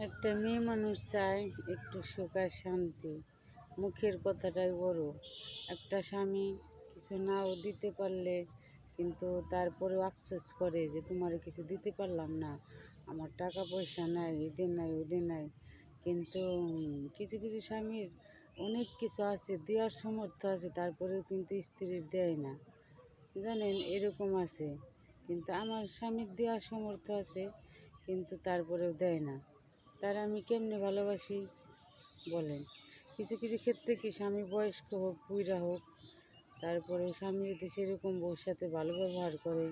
একটা মেয়ে মানুষ চায় একটু সুখ আর শান্তি। মুখের কথাটাই বড়। একটা স্বামী কিছু নাও দিতে পারলে কিন্তু তারপরেও আফসোস করে যে তোমার কিছু দিতে পারলাম না, আমার টাকা পয়সা নাই, এটা নাই ওটা নাই। কিন্তু কিছু কিছু স্বামীর অনেক কিছু আছে, দেওয়ার সামর্থ্য আছে, তারপরেও কিন্তু স্ত্রীর দেয় না। জানেন, এরকম আছে। কিন্তু আমার স্বামীর দেওয়ার সামর্থ্য আছে, কিন্তু তারপরেও দেয় না। তারা আমি কেমনে ভালোবাসি বলেন। কিছু কিছু ক্ষেত্রে কি স্বামী বয়স্ক হোক, বুইড়া হোক, তারপরে স্বামী যদি সেরকম বউর সাথে ভালো ব্যবহার করে,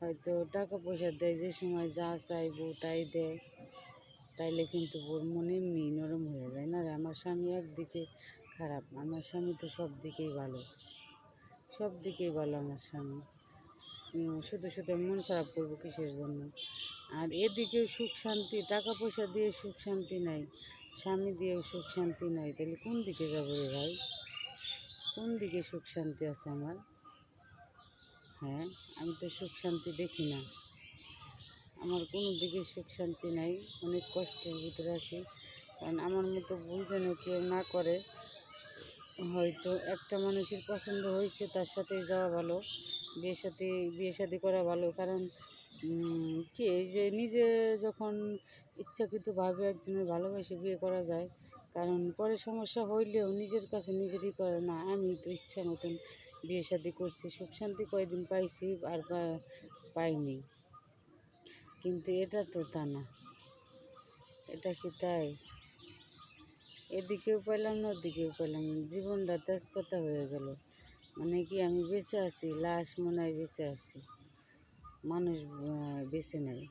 হয়তো টাকা পয়সা দেয়, যে সময় যা চাই বউ তাই দেয়, তাইলে কিন্তু বউর মন এমনি নরম হয়ে যায়। না রে, আমার স্বামী একদিকে খারাপ, আমার স্বামী তো সব দিকেই ভালো, সব দিকেই ভালো আমার স্বামী। শুধু শুধু মন খারাপ করবো কিসের জন্য? আর এদিকেও সুখ শান্তি, টাকা পয়সা দিয়ে সুখ শান্তি নাই, স্বামী দিয়েও সুখ শান্তি নাই, তাহলে কোন দিকে যাবো রে ভাই? কোন দিকে সুখ শান্তি আছে আমার? হ্যাঁ, আমি তো সুখ শান্তি দেখি না, আমার কোনো দিকে সুখ শান্তি নাই, অনেক কষ্টের ভিতরে আছি। কারণ আমার মতো ভুল যেন কেউ না করে। হয়তো একটা মানুষের পছন্দ হয়েছে, তার সাথেই যাওয়া ভালো, বিয়ে শাদী করা ভালো। কারণ কি, এই যে নিজে যখন ইচ্ছাকৃতভাবে একজনের ভালোবেসে বিয়ে করা যায়, কারণ পরে সমস্যা হইলেও নিজের কাছে নিজেরই করে না, আমি তো ইচ্ছা মতন বিয়ে শাদী করছি, সুখ শান্তি কয়দিন পাইছি আর পাইনি। কিন্তু এটা তো তা না, এটা কি তাই? এদিকেও পেলাম না, ওদিকেও পেলাম না, জীবনটা তেজপাতা হয়ে গেল। মানে কি, আমি বেঁচে আছি, লাশ মনে হয় বেঁচে আছি, মানুষ বেঁচে নেই।